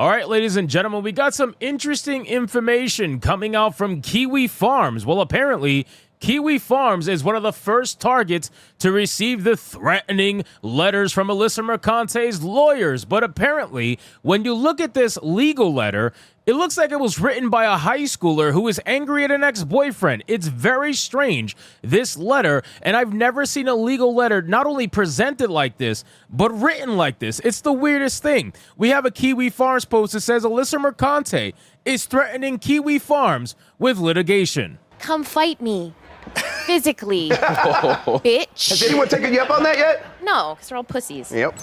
All right, ladies and gentlemen, we got some interesting information coming out from KIWI Farms. Well, apparently, KIWI Farms is one of the first targets to receive the threatening letters from Alyssa Mercante's lawyers. But apparently, when you look at this legal letter, it looks like it was written by a high schooler who is angry at an ex-boyfriend. It's very strange, this letter, and I've never seen a legal letter not only presented like this, but written like this. It's the weirdest thing. We have a KIWI Farms post that says Alyssa Mercante is threatening KIWI Farms with litigation. Come fight me. Physically. Bitch. Has anyone taken you up on that yet? No, because they're all pussies. Yep.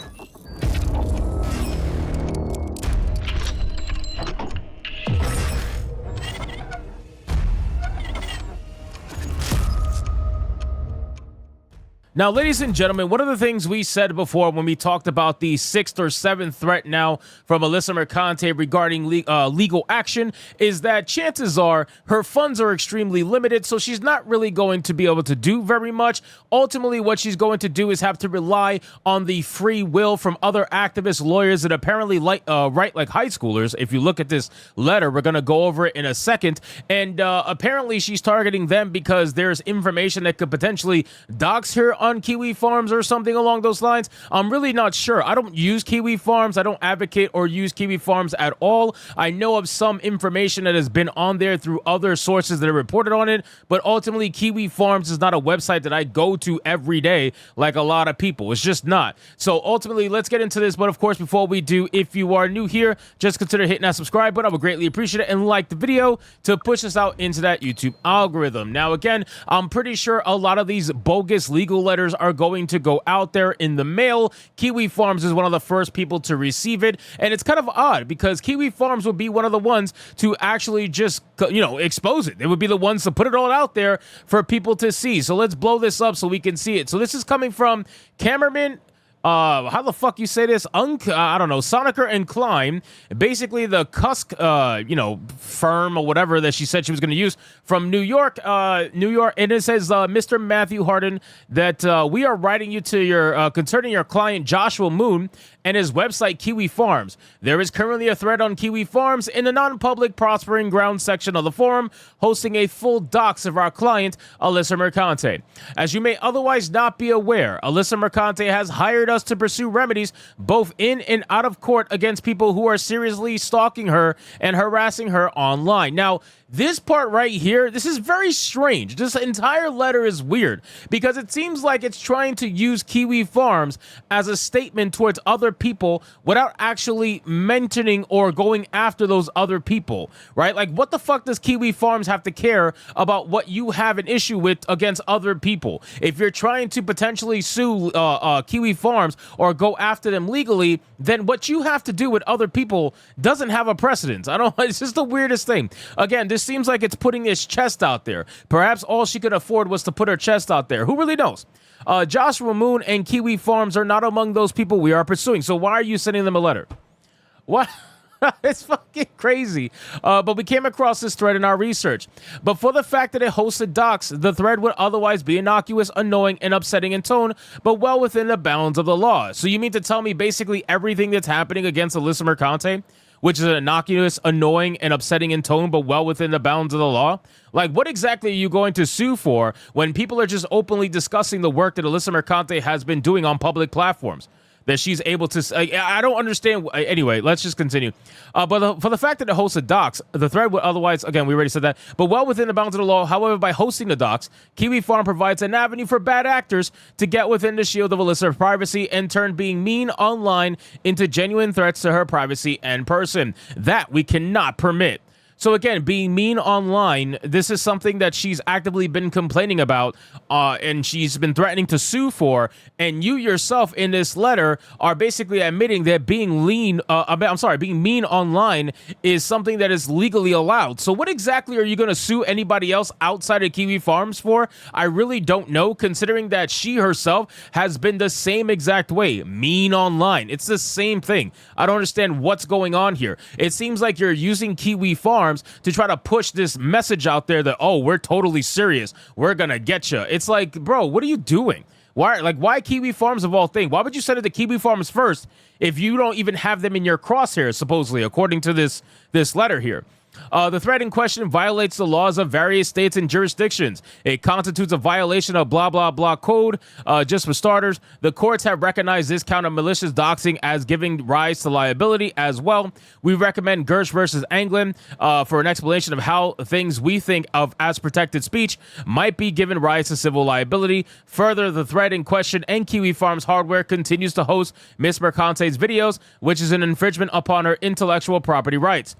Now, ladies and gentlemen, one of the things we said before when we talked about the 6th or 7th threat now from Alyssa Mercante regarding legal action is that chances are her funds are extremely limited, so she's not really going to be able to do very much. Ultimately, what she's going to do is have to rely on the free will from other activist lawyers that apparently write like high schoolers. If you look at this letter, we're going to go over it in a second. And apparently, she's targeting them because there's information that could potentially dox her on KIWI Farms or something along those lines. I'm really not sure. I don't use KIWI Farms. I don't advocate or use KIWI Farms at all. I know of some information that has been on there through other sources that have reported on it, but ultimately KIWI Farms is not a website that I go to every day like a lot of people. It's just not. So ultimately, let's get into this. But of course, before we do, if you are new here, just consider hitting that subscribe button. I would greatly appreciate it, and like the video to push us out into that YouTube algorithm. Now, again, I'm pretty sure a lot of these bogus legal letters are going to go out there in the mail. KIWI Farms is one of the first people to receive it, and it's kind of odd because KIWI Farms would be one of the ones to actually just, expose it. They would be the ones to put it all out there for people to see. So let's blow this up so we can see it. So this is coming from Cameraman, how the fuck you say this? I don't know, Sonecker and Klein, basically the Cusk, firm or whatever that she said she was going to use from New York, and it says, Mr. Matthew Harden, that we are writing you to your, concerning your client Joshua Moon and his website KIWI Farms. There is currently a thread on KIWI Farms in the non-public prospering ground section of the forum, hosting a full dox of our client, Alyssa Mercante. As you may otherwise not be aware, Alyssa Mercante has hired us to pursue remedies both in and out of court against people who are seriously stalking her and harassing her online. Now, this part right here, this is very strange. This entire letter is weird because it seems like it's trying to use KIWI Farms as a statement towards other people without actually mentioning or going after those other people, right? Like, what the fuck does KIWI Farms have to care about what you have an issue with against other people? If you're trying to potentially sue KIWI Farms or go after them legally, then what you have to do with other people doesn't have a precedence. It's just the weirdest thing. Again, this seems like it's putting his chest out there. Perhaps all she could afford was to put her chest out there. Who really knows? Joshua Moon and KIWI Farms are not among those people we are pursuing. So why are you sending them a letter? What? It's fucking crazy. But we came across this thread in our research. But for the fact that it hosted docs, the thread would otherwise be innocuous, annoying, and upsetting in tone, but well within the bounds of the law. So you mean to tell me basically everything that's happening against Alyssa Mercante, which is innocuous, annoying, and upsetting in tone, but well within the bounds of the law? Like, what exactly are you going to sue for when people are just openly discussing the work that Alyssa Mercante has been doing on public platforms? That she's able to, I don't understand. Anyway, let's just continue. But for the fact that it hosts a docs, the thread would otherwise, again, we already said that, but well within the bounds of the law. However, by hosting the docs, KIWI Farm provides an avenue for bad actors to get within the shield of Alyssa's privacy and turn being mean online into genuine threats to her privacy and person. That we cannot permit. So again, being mean online, this is something that she's actively been complaining about, and she's been threatening to sue for. And you yourself in this letter are basically admitting that being mean online is something that is legally allowed. So what exactly are you going to sue anybody else outside of KIWI Farms for? I really don't know, considering that she herself has been the same exact way, mean online. It's the same thing. I don't understand what's going on here. It seems like you're using KIWI Farms to try to push this message out there that, oh, we're totally serious, we're gonna get you. It's like, bro, what are you doing? Why Kiwi Farms of all things? Why would you send it to Kiwi Farms first if you don't even have them in your crosshairs, supposedly, according to this letter here? The threat in question violates the laws of various states and jurisdictions. It constitutes a violation of blah, blah, blah code. Just for starters, the courts have recognized this count of malicious doxing as giving rise to liability as well. We recommend Gersh versus Anglin for an explanation of how things we think of as protected speech might be given rise to civil liability. Further, the threat in question and Kiwi Farms hardware continues to host Ms. Mercante's videos, which is an infringement upon her intellectual property rights.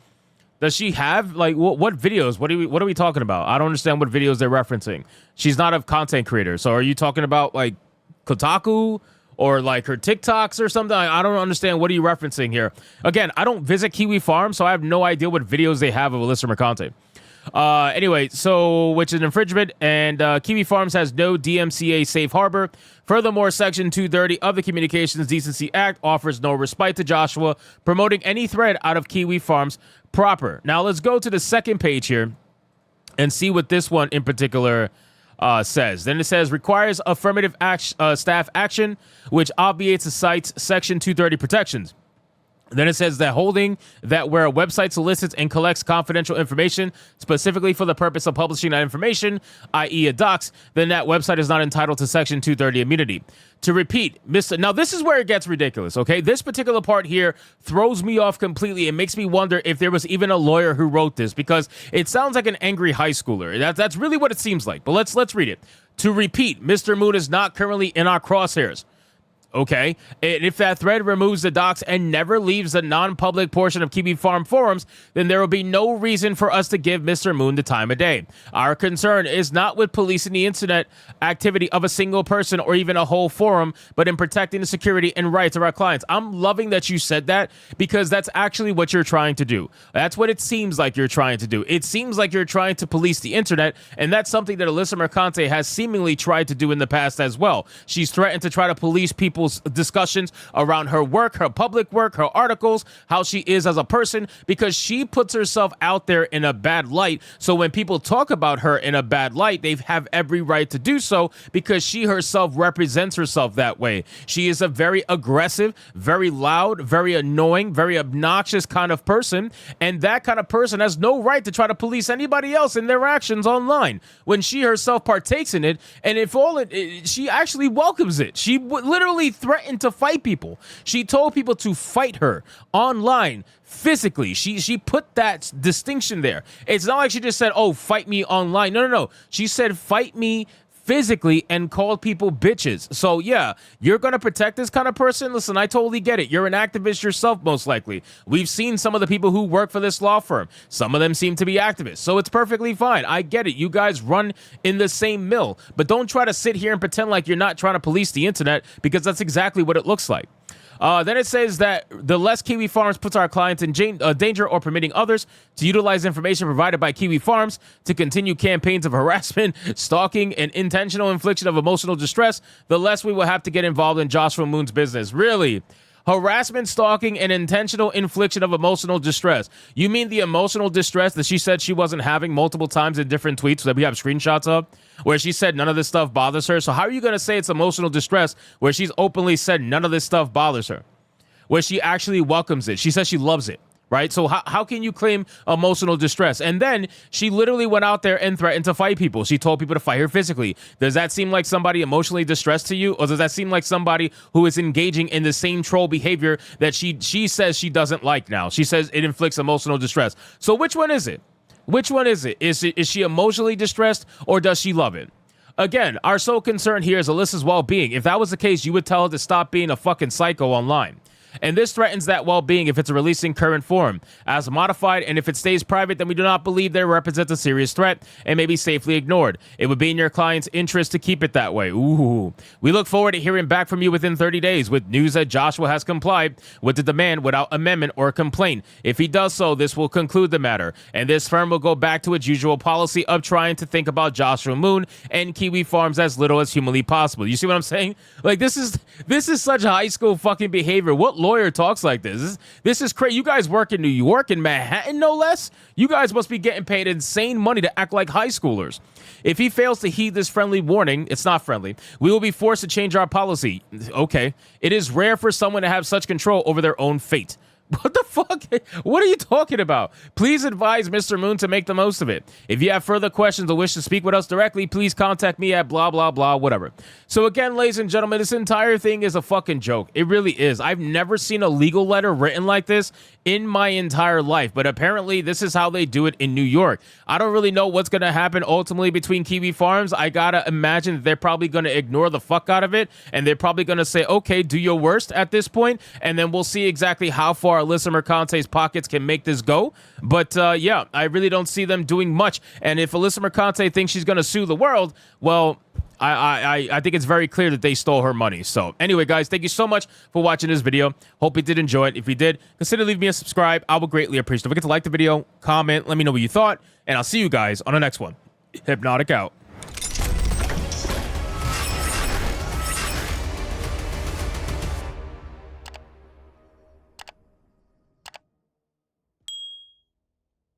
Does she have, like, what videos? What are we talking about? I don't understand what videos they're referencing. She's not a content creator. So are you talking about, like, Kotaku or, like, her TikToks or something? I don't understand. What are you referencing here? Again, I don't visit Kiwi Farm, so I have no idea what videos they have of Alyssa Mercante. Anyway, so, which is an infringement, and Kiwi Farms has no DMCA safe harbor. Furthermore, Section 230 of the Communications Decency Act offers no respite to Joshua promoting any thread out of Kiwi Farms proper. Now, let's go to the second page here and see what this one in particular says. Then it says, requires affirmative staff action, which obviates the site's Section 230 protections. Then it says that holding that where a website solicits and collects confidential information specifically for the purpose of publishing that information, i.e. a dox, then that website is not entitled to Section 230 immunity. To repeat, now this is where it gets ridiculous, okay? This particular part here throws me off completely. It makes me wonder if there was even a lawyer who wrote this, because it sounds like an angry high schooler. That's really what it seems like. But let's read it. To repeat, Mr. Moon is not currently in our crosshairs. Okay, and if that thread removes the docs and never leaves the non-public portion of Kiwi Farm forums, then there will be no reason for us to give Mr. Moon the time of day. Our concern is not with policing the internet activity of a single person or even a whole forum, but in protecting the security and rights of our clients. I'm loving that you said that, because that's actually what you're trying to do. That's what it seems like you're trying to do. It seems like you're trying to police the internet, and that's something that Alyssa Mercante has seemingly tried to do in the past as well. She's threatened to try to police people's discussions around her work, her public work, her articles, how she is as a person, because she puts herself out there in a bad light. So when people talk about her in a bad light, they have every right to do so, because she herself represents herself that way. She is a very aggressive, very loud, very annoying, very obnoxious kind of person, and that kind of person has no right to try to police anybody else in their actions online when she herself partakes in it. And if she actually welcomes it. She literally threatened to fight people. She told people to fight her online, physically. She put that distinction there. It's not like she just said, oh, fight me online. No. She said, fight me physically, and called people bitches. So yeah, you're going to protect this kind of person? Listen, I totally get it. You're an activist yourself, most likely. We've seen some of the people who work for this law firm. Some of them seem to be activists. So it's perfectly fine. I get it. You guys run in the same mill. But don't try to sit here and pretend like you're not trying to police the internet, because that's exactly what it looks like. Then it says that the less Kiwi Farms puts our clients in danger or permitting others to utilize information provided by Kiwi Farms to continue campaigns of harassment, stalking, and intentional infliction of emotional distress, the less we will have to get involved in Joshua Moon's business. Really? Harassment, stalking, and intentional infliction of emotional distress. You mean the emotional distress that she said she wasn't having multiple times in different tweets that we have screenshots of, where she said none of this stuff bothers her? So how are you going to say it's emotional distress where she's openly said none of this stuff bothers her, where she actually welcomes it? She says she loves it, right? So how can you claim emotional distress? And then she literally went out there and threatened to fight people. She told people to fight her physically. Does that seem like somebody emotionally distressed to you? Or does that seem like somebody who is engaging in the same troll behavior that she says she doesn't like now? She says it inflicts emotional distress. So which one is it? Which one is it? Is she emotionally distressed, or does she love it? Again, our sole concern here is Alyssa's well-being. If that was the case, you would tell her to stop being a fucking psycho online. And this threatens that well-being if it's released in current form as modified, and if it stays private, then we do not believe that it represents a serious threat and may be safely ignored. It would be in your client's interest to keep it that way. Ooh. We look forward to hearing back from you within 30 days with news that Joshua has complied with the demand without amendment or complaint. If he does so, this will conclude the matter, and this firm will go back to its usual policy of trying to think about Joshua Moon and Kiwi Farms as little as humanly possible. You see what I'm saying? Like, this is such high school fucking behavior. What lawyer talks like this? This is crazy. You guys work in New York, in Manhattan, no less? You guys must be getting paid insane money to act like high schoolers. If he fails to heed this friendly warning, it's not friendly, we will be forced to change our policy. Okay. It is rare for someone to have such control over their own fate. What the fuck? What are you talking about? Please advise Mr. Moon to make the most of it. If you have further questions or wish to speak with us directly, please contact me at blah, blah, blah, whatever. So again, ladies and gentlemen, this entire thing is a fucking joke. It really is. I've never seen a legal letter written like this in my entire life, but apparently this is how they do it in New York. I don't really know what's going to happen ultimately between Kiwi Farms. I gotta imagine that they're probably going to ignore the fuck out of it, and they're probably going to say, okay, do your worst at this point, and then we'll see exactly how far Alyssa Mercante's pockets can make this go. But yeah, I really don't see them doing much. And if Alyssa Mercante thinks she's going to sue the world, well, I think it's very clear that they stole her money. So anyway, guys, thank you so much for watching this video. Hope you did enjoy it. If you did, consider leaving me a subscribe. I would greatly appreciate it. Don't forget to like the video, comment, let me know what you thought, and I'll see you guys on the next one. Hypnotic out.